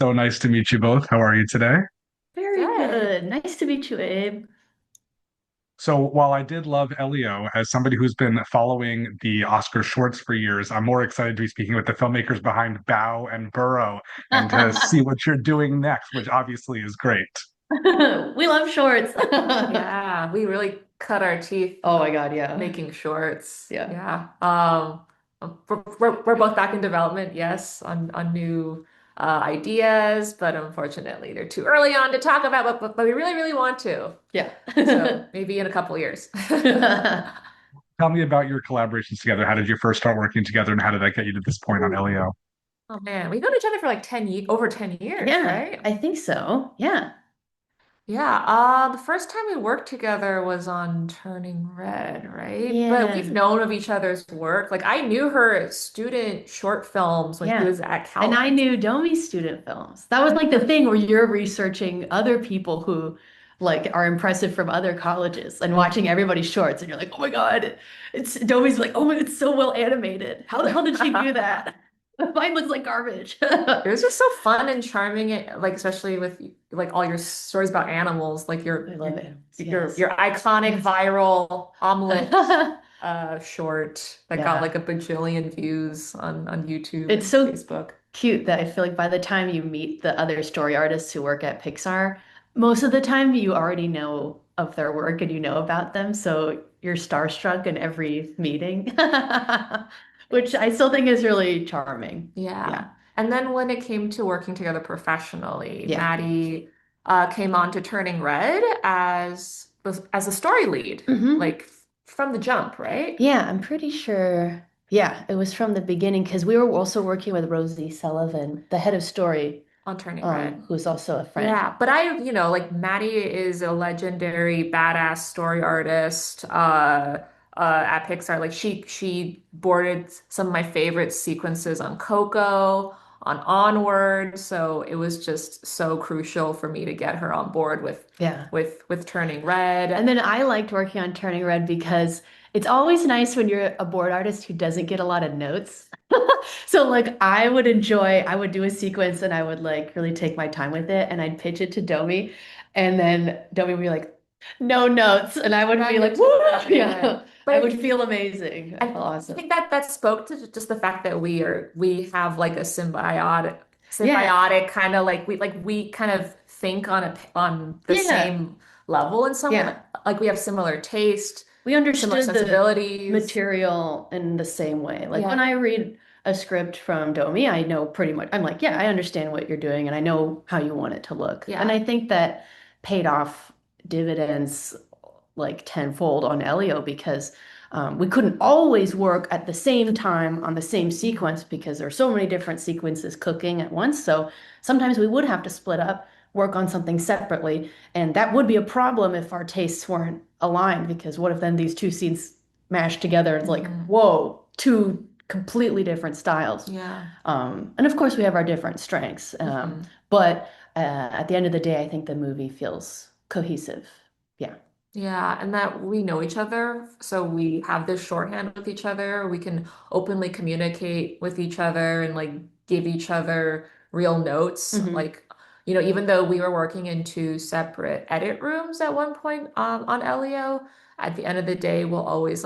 So nice to meet you both. How are you today? Very Good. good. Nice to meet you, Abe. So while I did love Elio, as somebody who's been following the Oscar shorts for years, I'm more excited to be speaking with the filmmakers behind Bow and Burrow and to see what you're doing next, which obviously is great. We love shorts. Yeah, we really cut our teeth Oh my God, yeah. making shorts. Yeah. Yeah. We're both back in development, yes, on new ideas, but unfortunately they're too early on to talk about, but we really, really want to. Yeah. So maybe in a couple years. Tell me about your collaborations together. How did you first start working together and how did that get you to this point on Elio? Oh man, we've known each other for like 10 ye over 10 years, Yeah, right? I think so. Yeah. Yeah, the first time we worked together was on Turning Red, right? But we've Yeah. known of each other's work. Like I knew her student short films when she Yeah. was at And Cal. I knew Domee student films. That was like the thing where you're researching other people who like are impressive from other colleges and watching everybody's shorts and you're like, oh my God, it's Domee's like, oh my, it's so well animated. How the hell did she do that? Mine looks like garbage. It was just so fun and charming, like especially with like all your stories about animals, like I love it. Yes. your iconic viral omelet short that got Yeah. like a bajillion views on YouTube It's and so Facebook. cute that I feel like by the time you meet the other story artists who work at Pixar, most of the time you already know of their work and you know about them. So you're starstruck in every meeting, which I still think is really charming. Yeah. Yeah. And then when it came to working together professionally, Yeah. Maddie came on to Turning Red as a story lead, Hmm. like from the jump, right? Yeah, I'm pretty sure. Yeah, it was from the beginning because we were also working with Rosie Sullivan, the head of story, On Turning Red. who's also a friend. Yeah, but like Maddie is a legendary badass story artist at Pixar. Like she boarded some of my favorite sequences on Coco, on Onward. So it was just so crucial for me to get her on board Yeah. with Turning Red. And then I liked working on Turning Red because it's always nice when you're a board artist who doesn't get a lot of notes. So like I would do a sequence and I would like really take my time with it and I'd pitch it to Domi and then Domi would be like, no notes. And I would be Send like, it to woo! the Yeah. but I would feel amazing. I I feel awesome. think that spoke to just the fact that we have like a Yeah. symbiotic kind of like we kind of think on the Yeah. same level in some Yeah. like we have similar taste, We similar understood the sensibilities. material in the same way. Like when Yeah. I read a script from Domi, I know pretty much, I'm like, yeah, I understand what you're doing and I know how you want it to look. And Yeah. I think that paid off dividends like tenfold on Elio because we couldn't always work at the same time on the same sequence because there are so many different sequences cooking at once. So sometimes we would have to split up, work on something separately. And that would be a problem if our tastes weren't aligned because what if then these two scenes mashed together? It's like, Hmm. whoa, two completely different styles. Yeah. And of course, we have our different strengths. Hmm. But at the end of the day, I think the movie feels cohesive. Yeah. Yeah, and that we know each other, so we have this shorthand with each other. We can openly communicate with each other and like give each other real notes. Hmm. Like, even though we were working in two separate edit rooms at one point on Elio, at the end of the day, we'll always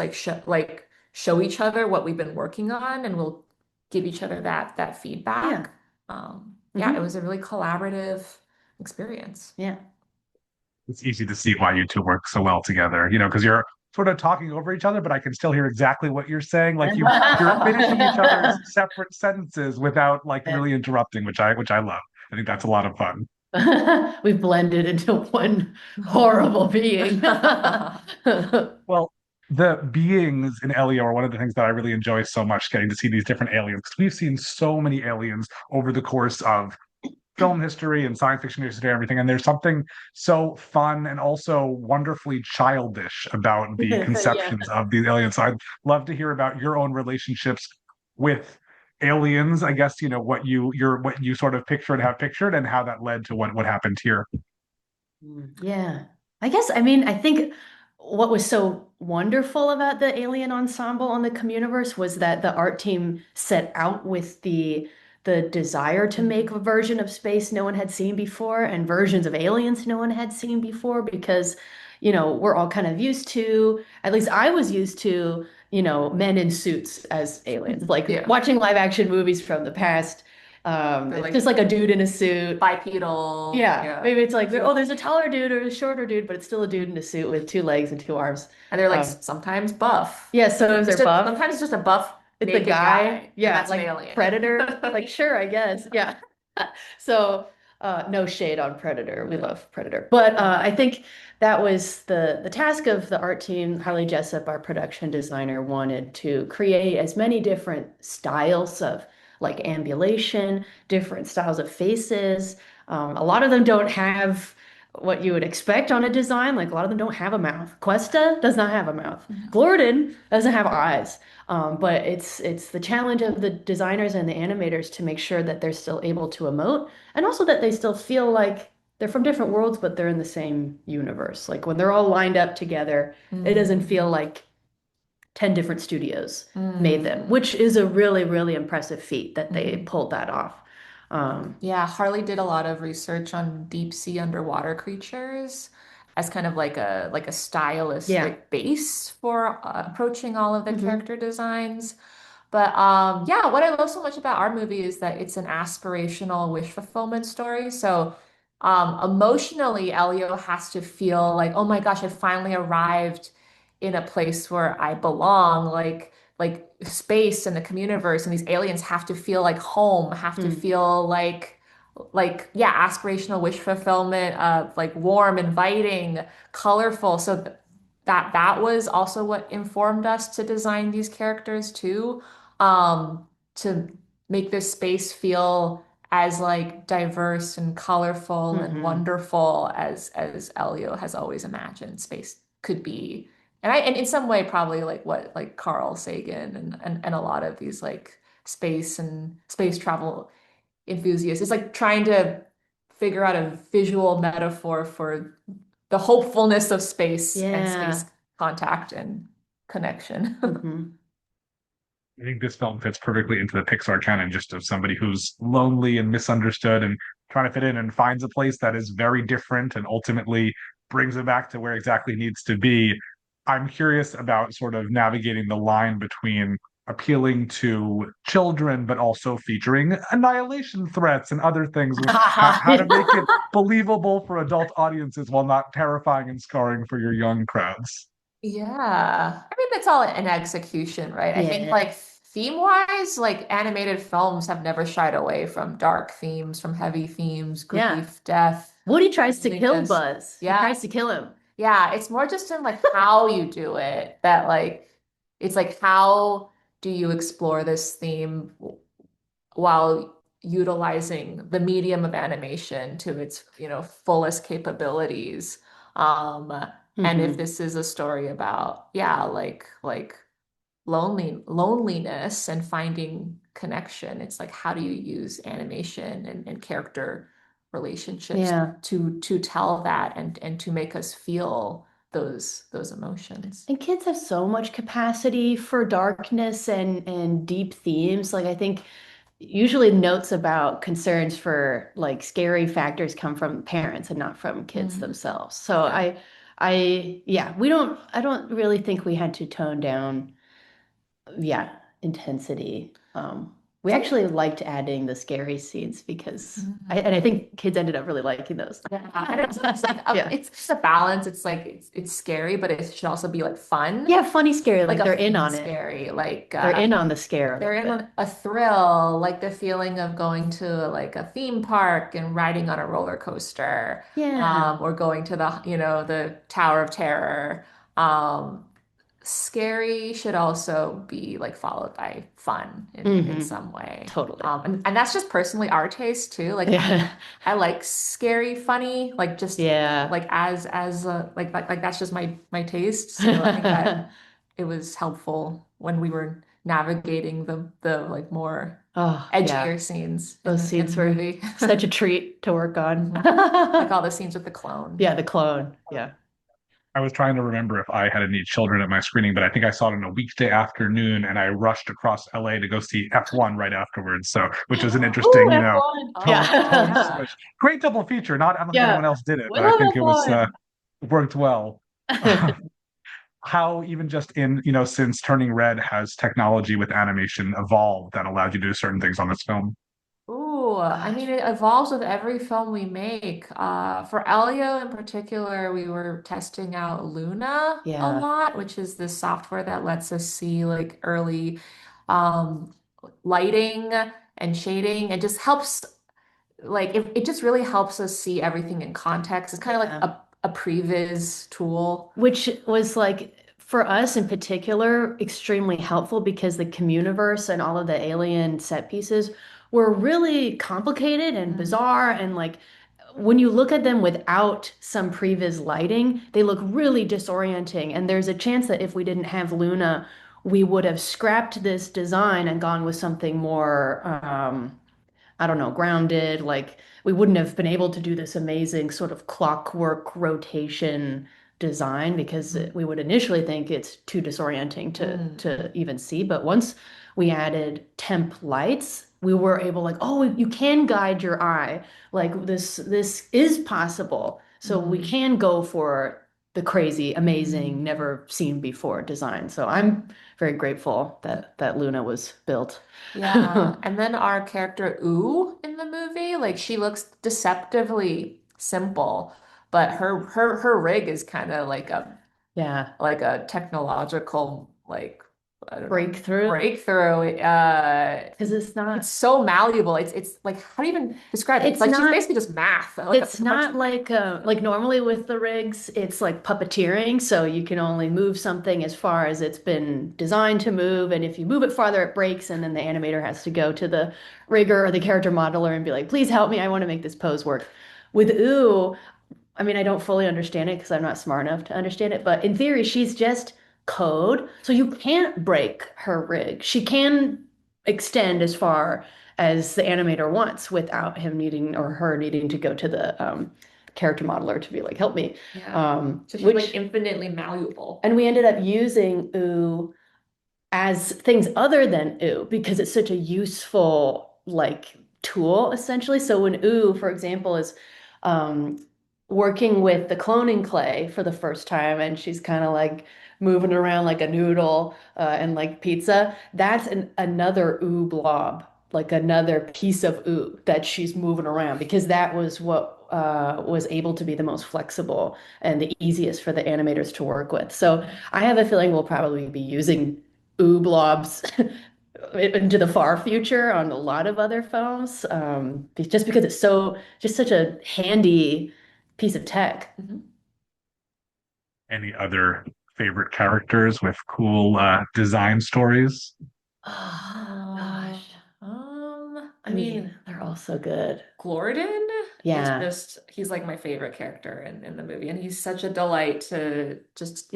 show each other what we've been working on, and we'll give each other that Yeah. feedback. Yeah, it Hmm. was a really collaborative experience. Yeah. It's easy to see why you two work so well together, because you're sort of talking over each other, but I can still hear exactly what you're saying. Like you're finishing each other's separate sentences without like Yeah. really interrupting, which I love. I think that's a lot of fun. We've blended into one horrible being. Well, the beings in Elio are one of the things that I really enjoy so much, getting to see these different aliens. Because we've seen so many aliens over the course of film history and science fiction history and everything. And there's something so fun and also wonderfully childish about the Yeah. conceptions of these aliens. So I'd love to hear about your own relationships with aliens. I guess, what you sort of pictured, have pictured, and how that led to what happened here. Yeah. I guess, I mean, I think what was so wonderful about the Alien Ensemble on the Communiverse was that the art team set out with the the desire to make a version of space no one had seen before and versions of aliens no one had seen before because, we're all kind of used to, at least I was used to, men in suits as aliens. Like Yeah. watching live action movies from the past, They're it's like just like a dude in a suit. bipedal. Yeah, maybe it's like, oh, there's a taller dude or a shorter dude, but it's still a dude in a suit with two legs and two arms. And they're like Um, sometimes buff. yeah, sometimes they're buff. Sometimes it's just a buff It's a naked guy. and Yeah, that's an like alien. Predator. Like, sure, I guess. Yeah. So, no shade on Predator. We love Predator. But I think that was the task of the art team. Harley Jessup, our production designer, wanted to create as many different styles of like ambulation, different styles of faces. A lot of them don't have what you would expect on a design. Like a lot of them don't have a mouth. Questa does not have a mouth. Glorden doesn't have eyes. But it's the challenge of the designers and the animators to make sure that they're still able to emote and also that they still feel like they're from different worlds, but they're in the same universe. Like when they're all lined up together, it doesn't feel like 10 different studios made them, which is a really, really impressive feat that they pulled that off. Yeah, Harley did a lot of research on deep sea underwater creatures as kind of like a Yeah. stylistic base for approaching all of the character designs. But yeah, what I love so much about our movie is that it's an aspirational wish fulfillment story. So emotionally, Elio has to feel like, oh my gosh, I finally arrived in a place where I belong. Like space and the communiverse and these aliens have to feel like home, have to Mm. feel like yeah, aspirational wish fulfillment, like warm, inviting, colorful. So that was also what informed us to design these characters too, to make this space feel as like diverse and colorful and Mhm. wonderful as Elio has always imagined space could be. And in some way probably like what like Carl Sagan and a lot of these like space and space travel enthusiasts. It's like trying to figure out a visual metaphor for the hopefulness of space and space Yeah. contact and connection. Mhm. I think this film fits perfectly into the Pixar canon, just of somebody who's lonely and misunderstood and trying to fit in and finds a place that is very different and ultimately brings it back to where exactly needs to be. I'm curious about sort of navigating the line between appealing to children, but also featuring annihilation threats and other things, how to make it believable for adult audiences while not terrifying and scarring for your young crowds. Yeah. I mean, that's all an execution, right? I think Yeah. like theme-wise, like animated films have never shied away from dark themes, from heavy themes, Yeah. grief, death, Woody tries to kill loneliness. Buzz. He Yeah. tries to kill him. Yeah, it's more just in like how you do it that like it's like how do you explore this theme while utilizing the medium of animation to its, fullest capabilities. Um, and if Hmm. this is a story about, yeah, like loneliness and finding connection, it's like how do you use animation and character relationships Yeah. to tell that and to make us feel those emotions. And kids have so much capacity for darkness and deep themes. Like I think usually notes about concerns for like scary factors come from parents and not from kids Mm, themselves. So yeah. yeah, I don't really think we had to tone down, yeah, intensity. We So actually liked adding the scary scenes because and I mhm. think kids ended up really liking those. Yeah, and it's like Yeah. it's just a balance. It's like it's scary, but it should also be like fun, Yeah, funny scary, like like a they're in fun on it. scary, like They're in on the scare a they're little in bit. on a thrill, like the feeling of going to like a theme park and riding on a roller coaster, Yeah. or going to the Tower of Terror. Um, Scary should also be like followed by fun in Hmm. some way. Totally. And that's just personally our taste too. Like Yeah. I like scary, funny, like just Yeah. like as like that's just my taste. So I think that it was helpful when we were navigating the like more Oh, yeah. edgier scenes Those in scenes the were movie. such a treat to work on. Mhm. Like all the scenes with the clone. Yeah, the clone. Yeah. I was trying to remember if I had any children at my screening, but I think I saw it on a weekday afternoon, and I rushed across LA to go see F1 right afterwards. So, which is an Oh, interesting, F1. tone Yeah. switch. Great double feature. Not, I don't think Yeah. anyone else did it, We but I love think F1. worked well. How even just in, since Turning Red has technology with animation evolved that allowed you to do certain things on this film. Ooh, I mean, it evolves with every film we make. For Elio in particular, we were testing out Luna a Yeah. lot, which is this software that lets us see like early um, lighting and shading. It just helps, like, it just really helps us see everything in context. It's kind of like Yeah. a previs tool. Which was like for us in particular extremely helpful because the communiverse and all of the alien set pieces were really complicated and Mm. bizarre and like when you look at them without some previs lighting, they look really disorienting. And there's a chance that if we didn't have Luna, we would have scrapped this design and gone with something more I don't know, grounded. Like we wouldn't have been able to do this amazing sort of clockwork rotation design because Mm. we would initially think it's too disorienting Mm. to even see. But once we added temp lights, we were able like, oh, you can guide your eye. Like this is possible. So we Mm. can go for the crazy, amazing, Mm. never seen before design. So I'm very grateful that Luna was built. Yeah, and then our character Ooh in the movie, like she looks deceptively simple, but her rig is kind of Yeah. like a technological like I don't know Breakthrough breakthrough. because It's so malleable. It's like how do you even describe it? It's it's like she's not basically just math, like it's a bunch not of like normally with the rigs it's like puppeteering so you can only move something as far as it's been designed to move and if you move it farther it breaks and then the animator has to go to the rigger or the character modeler and be like please help me I want to make this pose work with ooh I mean, I don't fully understand it because I'm not smart enough to understand it, but in theory, she's just code. So you can't break her rig. She can extend as far as the animator wants without him needing or her needing to go to the character modeler to be like, help me. yeah. So she's like Which, infinitely malleable. and we ended up using Ooh as things other than ooh because it's such a useful like tool essentially. So when ooh, for example, is um, working with the cloning clay for the first time, and she's kind of like moving around like a noodle and like pizza, that's another ooh blob, like another piece of ooh that she's moving around because that was what was able to be the most flexible and the easiest for the animators to work with. So I have a feeling we'll probably be using ooblobs into the far future on a lot of other phones, just because it's so just such a handy piece of tech. Mhm. Any other favorite characters with cool design stories? Oh, Uh, gosh. I I mean, mean, they're all so good. Gordon is Yeah. just he's like my favorite character in the movie and he's such a delight to just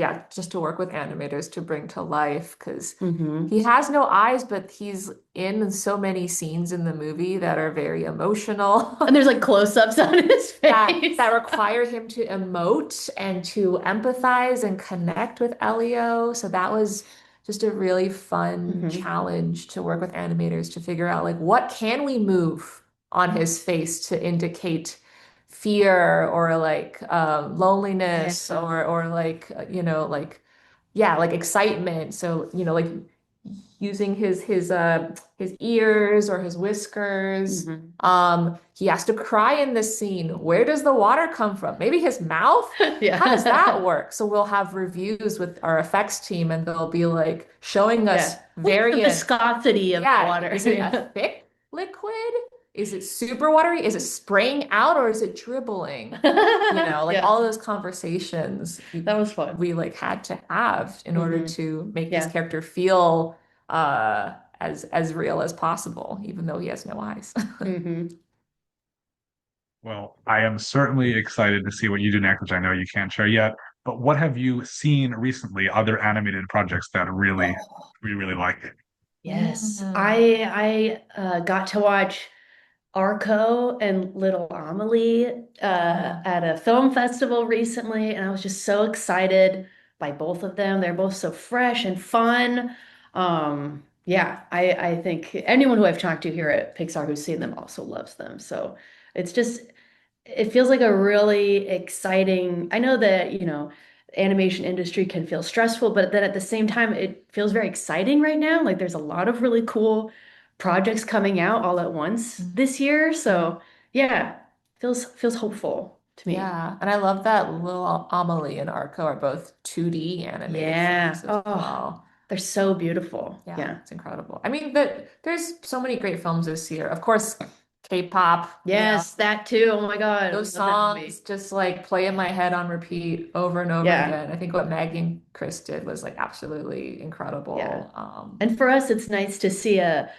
to work with animators to bring to life because Hmm. he has no eyes but he's in so many scenes in the movie that are very emotional And there's like close-ups on his face. that require him to emote and to empathize and connect with Elio. So that was just a really fun Hmm. challenge to work with animators to figure out like what can we move on his face to indicate fear or like Yeah. loneliness or like like yeah like excitement. So like using his ears or his whiskers. Hmm. He has to cry in this scene. Where does the water come from? Maybe his mouth? How does that Yeah. work? So we'll have reviews with our effects team and they'll be like showing us Yeah. What's the variant. viscosity of the Yeah, water? is it a thick liquid? Is it super watery? Is it spraying out or is it dribbling? Like Yeah. all those conversations That was fun. we like had to have in order Hmm. to make this Yeah. character feel as real as possible, even though he has no eyes. Hmm. Well, I am certainly excited to see what you do next, which I know you can't share yet. But what have you seen recently, other animated projects that Oh, really like? yes. Mm. I got to watch Arco and Little Amelie Yeah. at a film festival recently, and I was just so excited by both of them. They're both so fresh and fun. Yeah, I think anyone who I've talked to here at Pixar who's seen them also loves them. So it's just it feels like a really exciting. I know that, animation industry can feel stressful, but then at the same time, it feels very exciting right now. Like there's a lot of really cool projects coming out all at once this year. So yeah, feels hopeful to me. Yeah, and I love that Little Amelie and Arco are both 2D animated Yeah. films as Oh, well. they're so beautiful. Yeah, Yeah. it's incredible. I mean, there's so many great films this year. Of course, K-pop, Yes, that too. Oh my God. those Love that songs movie. just like play in my head on repeat over and over Yeah. again. I think what Maggie and Chris did was like absolutely Yeah. incredible. And for us, it's nice to see a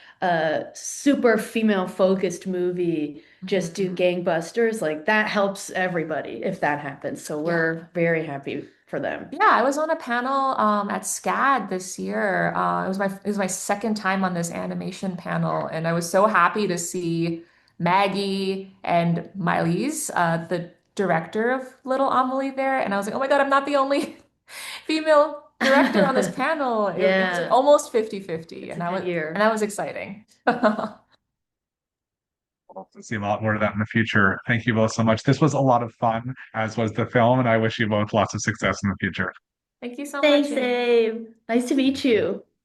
super female focused movie just do Mhm. gangbusters. Like that helps everybody if that happens. So Yeah. we're very happy for them. Yeah, I was on a panel at SCAD this year. It was my second time on this animation panel, and I was so happy to see Maggie and Miley's, the director of Little Amelie there. And I was like, oh my God, I'm not the only female director on this panel. It was like Yeah, almost 50-50, it's a and that good was and year. that was exciting. Hope to see a lot more of that in the future. Thank you both so much. This was a lot of fun, as was the film, and I wish you both lots of success in the future. Thank you so much, Thanks, Abe. Abe. Nice to meet you.